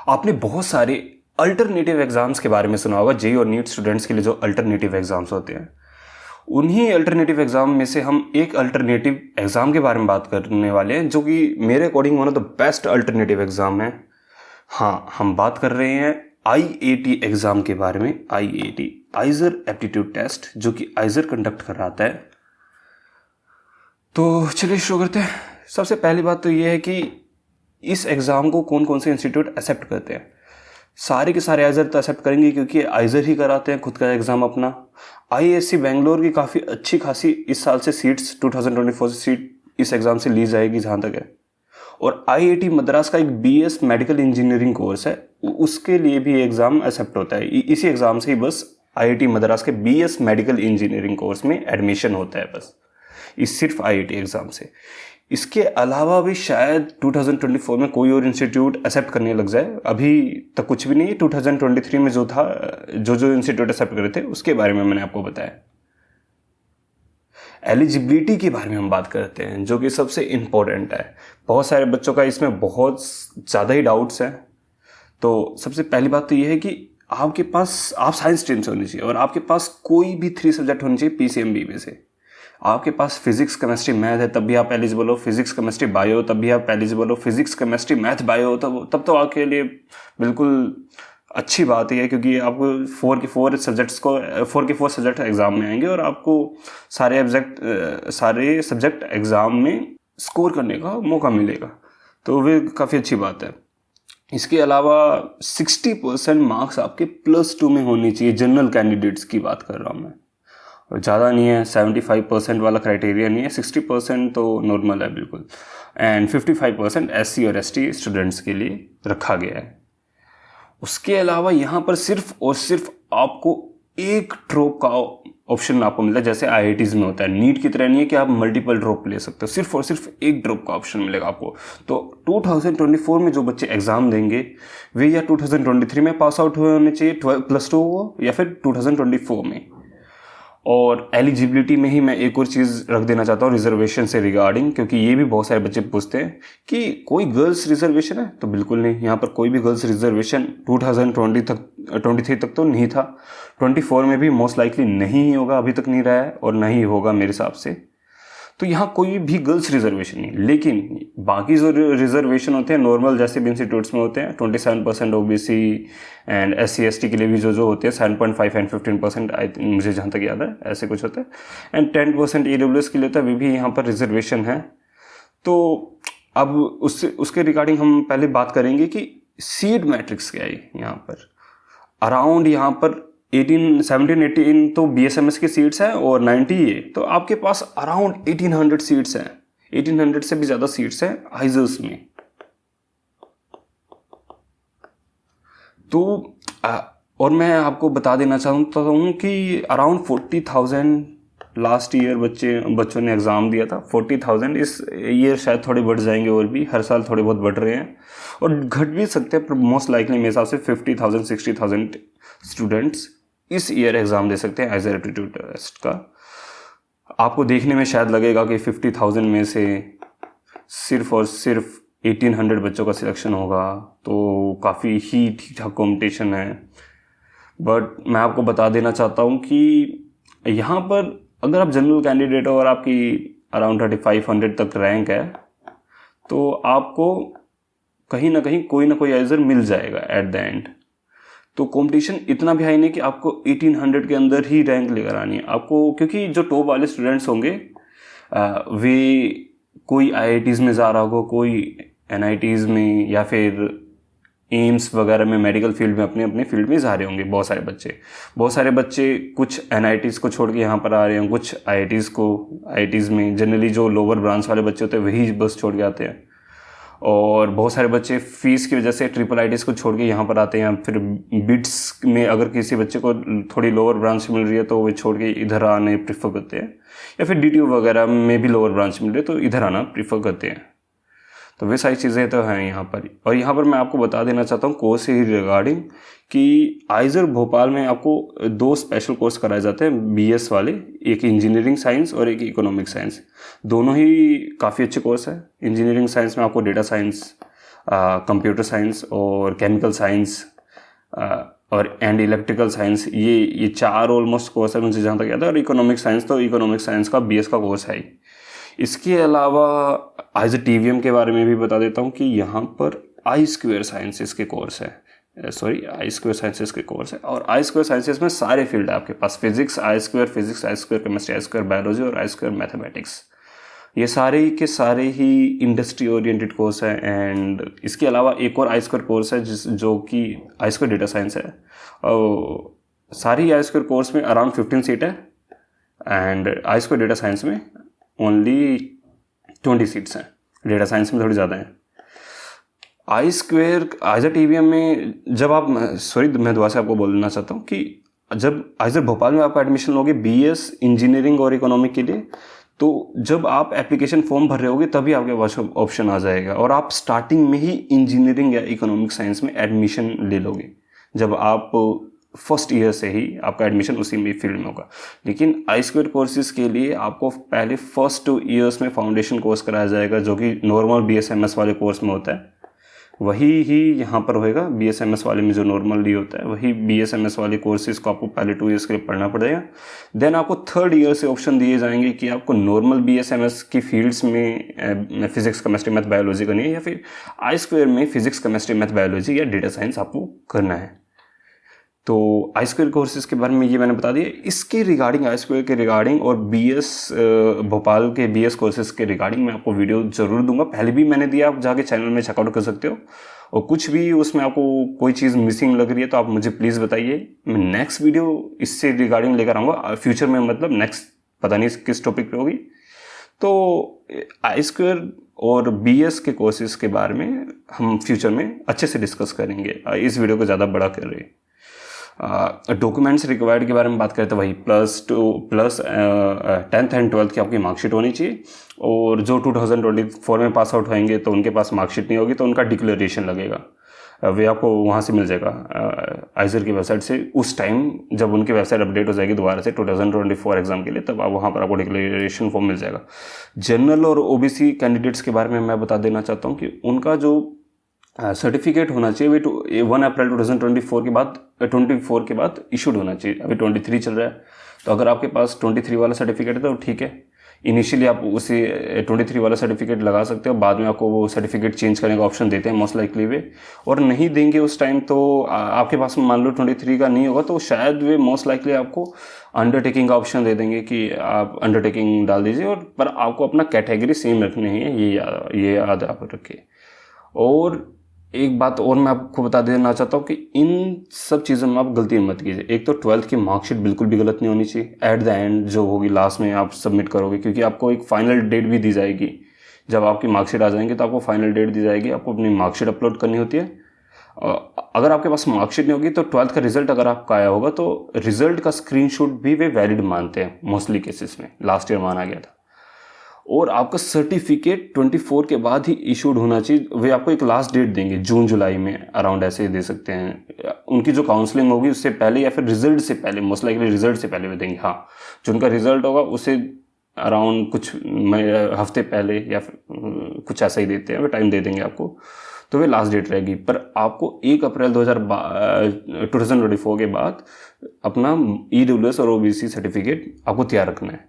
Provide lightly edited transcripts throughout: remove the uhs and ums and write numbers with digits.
आपने बहुत सारे अल्टरनेटिव एग्जाम्स के बारे में सुना होगा। जेई और नीट स्टूडेंट्स के लिए जो अल्टरनेटिव एग्जाम्स होते हैं, उन्हीं अल्टरनेटिव एग्जाम में से हम एक अल्टरनेटिव एग्जाम के बारे में बात करने वाले हैं, जो कि मेरे according one of the best alternative exam है। हाँ, हम बात कर रहे हैं आईएटी एग्जाम के बारे में। आईएटी, आइजर एप्टीट्यूड टेस्ट, जो कि आइजर कंडक्ट कराता है। तो चलिए शुरू करते हैं। सबसे पहली बात तो ये है कि इस एग्ज़ाम को कौन कौन से इंस्टीट्यूट एक्सेप्ट करते हैं। सारे के सारे आइजर तो एक्सेप्ट करेंगे, क्योंकि आइजर ही कराते हैं खुद का एग्ज़ाम अपना। आईएससी बेंगलोर की काफ़ी अच्छी खासी इस साल से सीट्स 2024 से सीट इस एग्ज़ाम से ली जाएगी जहाँ तक है। और आईआईटी मद्रास का एक बीएस मेडिकल इंजीनियरिंग कोर्स है, उसके लिए भी एग्ज़ाम एक्सेप्ट होता है। इसी एग्ज़ाम से ही बस आईआईटी मद्रास के बीएस मेडिकल इंजीनियरिंग कोर्स में एडमिशन होता है, बस इस सिर्फ आईआईटी एग्ज़ाम से। इसके अलावा भी शायद 2024 में कोई और इंस्टीट्यूट एक्सेप्ट करने लग जाए। अभी तक कुछ भी नहीं है। 2023 में जो था, जो इंस्टीट्यूट एक्सेप्ट कर रहे थे, उसके बारे में मैंने आपको बताया। एलिजिबिलिटी के बारे में हम बात करते हैं, जो कि सबसे इम्पोर्टेंट है। बहुत सारे बच्चों का इसमें बहुत ज़्यादा ही डाउट्स हैं। तो सबसे पहली बात तो ये है कि आपके पास, आप साइंस स्ट्रीम से होनी चाहिए और आपके पास कोई भी 3 सब्जेक्ट होने चाहिए पीसीएमबी में से। आपके पास फिजिक्स केमिस्ट्री मैथ है तब भी आप एलिजिबल हो, फिजिक्स केमिस्ट्री बायो तब भी आप एलिजिबल हो, फिजिक्स केमिस्ट्री मैथ बायो तब तो आपके लिए बिल्कुल अच्छी बात है, क्योंकि आपको 4 के 4 सब्जेक्ट एग्जाम में आएंगे और आपको सारे सब्जेक्ट एग्जाम में स्कोर करने का मौका मिलेगा। तो वे काफ़ी अच्छी बात है। इसके अलावा 60% मार्क्स आपके +2 में होनी चाहिए। जनरल कैंडिडेट्स की बात कर रहा हूँ मैं, और ज़्यादा नहीं है। 75% वाला क्राइटेरिया नहीं है, 60% तो नॉर्मल है बिल्कुल। एंड 55% एससी और एसटी स्टूडेंट्स के लिए रखा गया है। उसके अलावा यहाँ पर सिर्फ और सिर्फ आपको एक ड्रॉप का ऑप्शन आपको मिलता है, जैसे आईआईटीज़ में होता है। नीट की तरह नहीं है कि आप मल्टीपल ड्रॉप ले सकते हो, सिर्फ और सिर्फ एक ड्रॉप का ऑप्शन मिलेगा आपको। तो 2024 में जो बच्चे एग्जाम देंगे वे या 2023 में पास आउट हुए होने चाहिए, 12+2 हो, या फिर 2024 में। और एलिजिबिलिटी में ही मैं एक और चीज़ रख देना चाहता हूँ रिजर्वेशन से रिगार्डिंग, क्योंकि ये भी बहुत सारे बच्चे पूछते हैं कि कोई गर्ल्स रिजर्वेशन है। तो बिल्कुल नहीं, यहाँ पर कोई भी गर्ल्स रिजर्वेशन 2023 तक तो नहीं था। 24 में भी मोस्ट लाइकली नहीं होगा, अभी तक नहीं रहा है और नहीं होगा मेरे हिसाब से। तो यहाँ कोई भी गर्ल्स रिजर्वेशन नहीं। लेकिन बाकी जो रिजर्वेशन होते हैं नॉर्मल जैसे भी इंस्टीट्यूट्स में होते हैं, 27% ओबीसी एंड एससी एसटी के लिए भी जो होते हैं 7.5 एंड 15%, मुझे जहाँ तक याद है ऐसे कुछ होता है। एंड 10% ईडब्ल्यूएस के लिए होता है, भी यहाँ पर रिजर्वेशन है। तो अब उसके रिगार्डिंग हम पहले बात करेंगे कि सीट मैट्रिक्स क्या है। यहाँ पर अराउंड यहाँ पर 17-18 तो बीएसएमएस की सीट्स हैं और 90 ये, तो आपके पास अराउंड 1800 सीट्स हैं। 1800 से भी ज़्यादा सीट्स हैं आइजर्स में। तो और मैं आपको बता देना चाहता हूँ कि अराउंड 40,000 लास्ट ईयर बच्चों ने एग्ज़ाम दिया था। 40,000 इस ईयर शायद थोड़े बढ़ जाएंगे, और भी हर साल थोड़े बहुत बढ़ रहे हैं और घट भी सकते हैं। मोस्ट लाइकली मेरे हिसाब से 50,000 60,000 स्टूडेंट्स इस ईयर एग्ज़ाम दे सकते हैं आइजर एप्टीट्यूड टेस्ट का। आपको देखने में शायद लगेगा कि 50,000 में से सिर्फ और सिर्फ 1800 बच्चों का सिलेक्शन होगा, तो काफ़ी ही ठीक ठाक कॉम्पिटिशन है। बट मैं आपको बता देना चाहता हूँ कि यहाँ पर अगर आप जनरल कैंडिडेट हो और आपकी अराउंड 3500 तक रैंक है, तो आपको कहीं ना कहीं कोई ना कोई आइजर मिल जाएगा एट द एंड। तो कंपटीशन इतना भी हाई नहीं कि आपको 1800 के अंदर ही रैंक लेकर आनी है आपको, क्योंकि जो टॉप वाले स्टूडेंट्स होंगे वे कोई आईआईटीज़ में जा रहा होगा, कोई एनआईटीज़ में, या फिर एम्स वगैरह में मेडिकल फील्ड में अपने फील्ड में जा रहे होंगे। बहुत सारे बच्चे कुछ एनआईटीज़ को छोड़ के यहाँ पर आ रहे हैं, कुछ आईआईटीज़ में जनरली जो लोअर ब्रांच वाले बच्चे होते हैं वही बस छोड़ के आते हैं। और बहुत सारे बच्चे फीस की वजह से ट्रिपल आईटीज़ को छोड़ के यहाँ पर आते हैं। फिर बिट्स में अगर किसी बच्चे को थोड़ी लोअर ब्रांच मिल रही है तो वे छोड़ के इधर आने प्रीफर करते हैं, या फिर डीटीयू वगैरह में भी लोअर ब्रांच मिल रही है तो इधर आना प्रीफर करते हैं। तो वे सारी चीज़ें तो हैं यहाँ पर। और यहाँ पर मैं आपको बता देना चाहता हूँ कोर्स से ही रिगार्डिंग कि आइजर भोपाल में आपको 2 स्पेशल कोर्स कराए जाते हैं बीएस वाले, एक इंजीनियरिंग साइंस और एक इकोनॉमिक साइंस। दोनों ही काफ़ी अच्छे कोर्स है। इंजीनियरिंग साइंस में आपको डेटा साइंस कंप्यूटर साइंस और केमिकल साइंस और एंड इलेक्ट्रिकल साइंस, ये चार ऑलमोस्ट कोर्स है मुझे जहाँ तक याद है। और इकोनॉमिक साइंस, तो इकोनॉमिक साइंस का BS का कोर्स है ही। इसके अलावा एज ए TVM के बारे में भी बता देता हूँ कि यहाँ पर I² साइंसेस के कोर्स है, I² साइंसेस के कोर्स है। और I² साइंसेस में सारे फील्ड है आपके पास, physics I² chemistry I² biology और I² मैथमेटिक्स। ये सारे के सारे ही इंडस्ट्री ओरिएंटेड कोर्स है। एंड इसके अलावा एक और I² कोर्स है जो कि I² डेटा साइंस है। और सारी I² कोर्स में अराउंड 15 सीट है एंड I² डेटा साइंस में ओनली 20 सीट्स हैं। डेटा साइंस में थोड़ी ज़्यादा हैं। I² एज ए TVM में जब आप, मैं दोबारा से आपको बोलना चाहता हूँ कि जब I² भोपाल में आप एडमिशन लोगे BS इंजीनियरिंग और इकोनॉमिक के लिए, तो जब आप एप्लीकेशन फॉर्म भर रहे होगे तभी आपके पास ऑप्शन आ जाएगा और आप स्टार्टिंग में ही इंजीनियरिंग या इकोनॉमिक साइंस में एडमिशन ले लोगे। जब आप फर्स्ट ईयर से ही आपका एडमिशन उसी में फील्ड में होगा। लेकिन I² कोर्सेज के लिए आपको पहले फर्स्ट 2 ईयर्स में फाउंडेशन कोर्स कराया जाएगा, जो कि नॉर्मल BSMS वाले कोर्स में होता है। वही ही यहाँ पर होएगा। BSMS वाले में जो नॉर्मली होता है वही BSMS वाले कोर्सेज को आपको पहले 2 ईयर्स के लिए पढ़ना पड़ेगा। देन आपको 3rd ईयर से ऑप्शन दिए जाएंगे कि आपको नॉर्मल BSMS की फील्ड्स में फिजिक्स केमिस्ट्री मैथ बायोलॉजी करनी है या फिर I² में फिजिक्स केमिस्ट्री मैथ बायोलॉजी या डेटा साइंस आपको करना है। तो I² कोर्सेज के बारे में ये मैंने बता दिया। इसके रिगार्डिंग I² के रिगार्डिंग और BS भोपाल के BS कोर्सेज के रिगार्डिंग मैं आपको वीडियो ज़रूर दूंगा। पहले भी मैंने दिया, आप जाके चैनल में चेकआउट कर सकते हो। और कुछ भी उसमें आपको कोई चीज़ मिसिंग लग रही है तो आप मुझे प्लीज़ बताइए। मैं नेक्स्ट वीडियो इससे रिगार्डिंग लेकर आऊँगा फ्यूचर में, मतलब नेक्स्ट पता नहीं किस टॉपिक पे होगी। तो I² और BS के कोर्सेज के बारे में हम फ्यूचर में अच्छे से डिस्कस करेंगे। इस वीडियो को ज़्यादा बड़ा कर रहे हैं। डॉक्यूमेंट्स रिक्वायर्ड के बारे में बात करें तो वही प्लस 10th एंड 12th की आपकी मार्कशीट होनी चाहिए। और जो 2024 में पास आउट होंगे तो उनके पास मार्कशीट नहीं होगी तो उनका डिक्लेरेशन लगेगा, वे आपको वहाँ से मिल जाएगा आइजर की वेबसाइट से। उस टाइम जब उनकी वेबसाइट अपडेट हो जाएगी दोबारा से 2024 एग्जाम के लिए, तब आप वहाँ पर आपको डिक्लेरेशन फॉर्म मिल जाएगा। जनरल और OBC कैंडिडेट्स के बारे में मैं बता देना चाहता हूँ कि उनका जो सर्टिफिकेट होना चाहिए वे 1 अप्रैल 2024 के बाद इशूड होना चाहिए। अभी 23 चल रहा है, तो अगर आपके पास 23 वाला सर्टिफिकेट है तो ठीक है। इनिशियली आप उसे 23 वाला सर्टिफिकेट लगा सकते हो, बाद में आपको वो सर्टिफिकेट चेंज करने का ऑप्शन देते हैं मोस्ट लाइकली वे। और नहीं देंगे उस टाइम तो आपके पास मान लो 23 का नहीं होगा तो शायद वे मोस्ट लाइकली आपको अंडरटेकिंग का ऑप्शन दे देंगे कि आप अंडरटेकिंग डाल दीजिए। और पर आपको अपना कैटेगरी सेम रखनी है, ये याद आप रखिए। और एक बात और मैं आपको बता देना चाहता हूँ कि इन सब चीज़ों में आप गलती मत कीजिए। एक तो 12th की मार्कशीट बिल्कुल भी गलत नहीं होनी चाहिए। एट द एंड जो होगी लास्ट में आप सबमिट करोगे, क्योंकि आपको एक फाइनल डेट भी दी जाएगी। जब आपकी मार्कशीट आ जाएंगी तो आपको फाइनल डेट दी जाएगी, आपको अपनी मार्कशीट अपलोड करनी होती है। अगर आपके पास मार्कशीट नहीं होगी तो 12th का रिजल्ट अगर आपका आया होगा तो रिजल्ट का स्क्रीनशॉट भी वे वैलिड मानते हैं मोस्टली केसेस में। लास्ट ईयर माना गया था। और आपका सर्टिफिकेट 24 के बाद ही इशूड होना चाहिए। वे आपको एक लास्ट डेट देंगे जून जुलाई में अराउंड, ऐसे दे सकते हैं। उनकी जो काउंसलिंग होगी उससे पहले या फिर रिजल्ट से पहले, मोस्ट लाइकली रिजल्ट से पहले वे देंगे। हाँ, जो उनका रिजल्ट होगा उसे अराउंड कुछ हफ्ते पहले या फिर कुछ ऐसा ही देते हैं, वे टाइम दे देंगे आपको। तो वे लास्ट डेट रहेगी। पर आपको 1 अप्रैल 2024 के बाद अपना EWS और OBC सर्टिफिकेट आपको तैयार रखना है।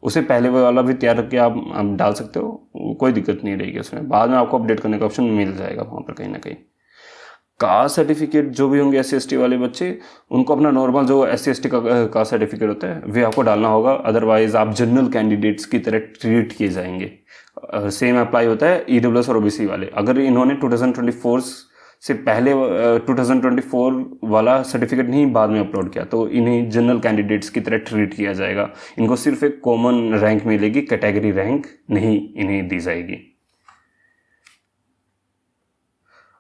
उसे पहले वाला भी तैयार रख के आप डाल सकते हो, कोई दिक्कत नहीं रहेगी उसमें। बाद में आपको अपडेट करने का ऑप्शन मिल जाएगा वहाँ पर कहीं ना कहीं। कास्ट सर्टिफिकेट जो भी होंगे SC/ST वाले बच्चे, उनको अपना नॉर्मल जो SC/ST का सर्टिफिकेट होता है वे आपको डालना होगा। अदरवाइज आप जनरल कैंडिडेट्स की तरह ट्रीट किए जाएंगे। सेम अप्लाई होता है EWS और OBC वाले। अगर इन्होंने 2024 से पहले 2024 वाला सर्टिफिकेट नहीं बाद में अपलोड किया तो इन्हें जनरल कैंडिडेट्स की तरह ट्रीट किया जाएगा। इनको सिर्फ एक कॉमन रैंक मिलेगी, कैटेगरी रैंक नहीं इन्हें दी जाएगी।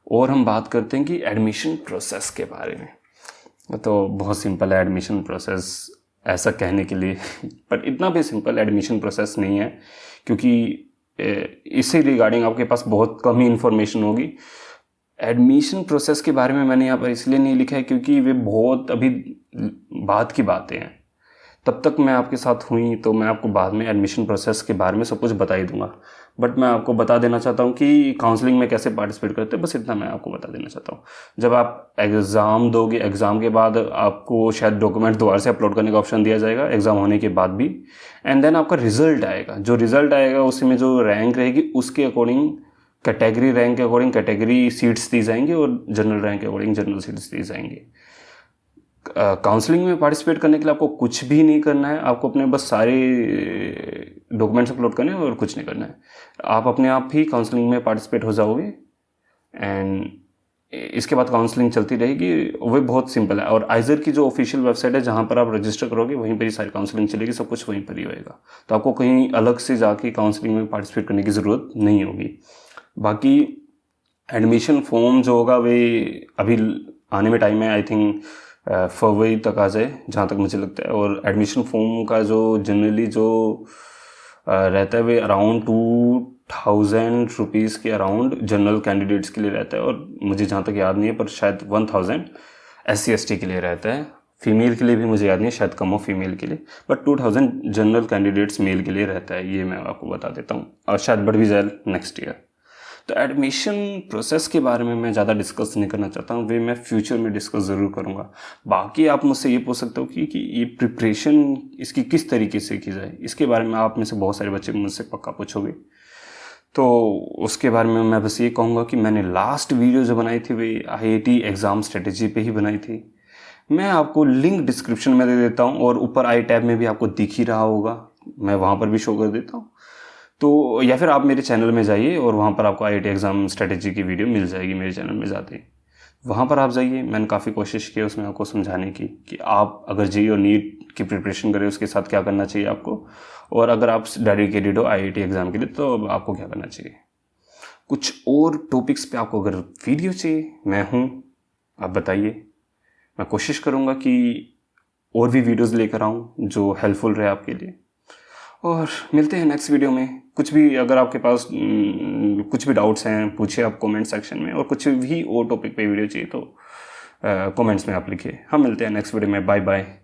और हम बात करते हैं कि एडमिशन प्रोसेस के बारे में। तो बहुत सिंपल है एडमिशन प्रोसेस ऐसा कहने के लिए, पर इतना भी सिंपल एडमिशन प्रोसेस नहीं है, क्योंकि इससे रिगार्डिंग आपके पास बहुत कम ही इंफॉर्मेशन होगी। एडमिशन प्रोसेस के बारे में मैंने यहाँ पर इसलिए नहीं लिखा है क्योंकि वे बहुत अभी बात की बातें हैं। तब तक मैं आपके साथ हुई तो मैं आपको बाद में एडमिशन प्रोसेस के बारे में सब कुछ बता ही दूंगा। बट मैं आपको बता देना चाहता हूँ कि काउंसलिंग में कैसे पार्टिसिपेट करते हैं, बस इतना मैं आपको बता देना चाहता हूँ। जब आप एग्ज़ाम दोगे, एग्ज़ाम के बाद आपको शायद डॉक्यूमेंट दोबारा से अपलोड करने का ऑप्शन दिया जाएगा एग्ज़ाम होने के बाद भी। एंड देन आपका रिजल्ट आएगा, जो रिजल्ट आएगा उसमें जो रैंक रहेगी उसके अकॉर्डिंग, कैटेगरी रैंक के अकॉर्डिंग कैटेगरी सीट्स दी जाएंगी और जनरल रैंक के अकॉर्डिंग जनरल सीट्स दी जाएंगी। काउंसलिंग में पार्टिसिपेट करने के लिए आपको कुछ भी नहीं करना है, आपको अपने बस सारे डॉक्यूमेंट्स अपलोड करने हैं और कुछ नहीं करना है। आप अपने आप ही काउंसलिंग में पार्टिसिपेट हो जाओगे एंड इसके बाद काउंसलिंग चलती रहेगी। वो बहुत सिंपल है। और आइजर की जो ऑफिशियल वेबसाइट है जहाँ पर आप रजिस्टर करोगे वहीं पर ही सारी काउंसलिंग चलेगी, सब कुछ वहीं पर ही होएगा। तो आपको कहीं अलग से जाके काउंसलिंग में पार्टिसिपेट करने की ज़रूरत नहीं होगी। बाकी एडमिशन फॉर्म जो होगा वे अभी आने में टाइम है, आई थिंक फरवरी तक आ जाए जहाँ तक मुझे लगता है। और एडमिशन फॉर्म का जो जनरली जो रहता है वे अराउंड 2000 रुपीज़ के अराउंड जनरल कैंडिडेट्स के लिए रहता है, और मुझे जहाँ तक याद नहीं है पर शायद 1000 SC/ST के लिए रहता है। फीमेल के लिए भी मुझे याद नहीं है, शायद कम हो फीमेल के लिए, बट 2000 जनरल कैंडिडेट्स मेल के लिए रहता है, ये मैं आपको बता देता हूँ। और शायद बढ़ भी जाए नेक्स्ट ईयर। तो एडमिशन प्रोसेस के बारे में मैं ज़्यादा डिस्कस नहीं करना चाहता हूँ, वे मैं फ्यूचर में डिस्कस ज़रूर करूँगा। बाकी आप मुझसे ये पूछ सकते हो कि ये प्रिपरेशन इसकी किस तरीके से की जाए, इसके बारे में आप में से बहुत सारे बच्चे मुझसे पक्का पूछोगे। तो उसके बारे में मैं बस ये कहूँगा कि मैंने लास्ट वीडियो जो बनाई थी वे IIT एग्ज़ाम स्ट्रेटेजी पे ही बनाई थी। मैं आपको लिंक डिस्क्रिप्शन में दे देता हूँ और ऊपर आई टैब में भी आपको दिख ही रहा होगा, मैं वहाँ पर भी शो कर देता हूँ। तो या फिर आप मेरे चैनल में जाइए और वहाँ पर आपको IIT एग्ज़ाम स्ट्रेटेजी की वीडियो मिल जाएगी मेरे चैनल में जाते ही। वहाँ पर आप जाइए, मैंने काफ़ी कोशिश की उसमें आपको समझाने की कि आप अगर JEE और नीट की प्रिपरेशन करें उसके साथ क्या करना चाहिए आपको, और अगर आप डेडिकेटेड हो IIT एग्ज़ाम के लिए तो अब आपको क्या करना चाहिए। कुछ और टॉपिक्स पे आपको अगर वीडियो चाहिए मैं हूँ, आप बताइए, मैं कोशिश करूँगा कि और भी वीडियोज़ लेकर आऊँ जो हेल्पफुल रहे आपके लिए। और मिलते हैं नेक्स्ट वीडियो में। कुछ भी अगर आपके पास कुछ भी डाउट्स हैं पूछिए आप कमेंट सेक्शन में, और कुछ भी और टॉपिक पे वीडियो चाहिए तो कमेंट्स में आप लिखिए। हम मिलते हैं नेक्स्ट वीडियो में। Bye bye.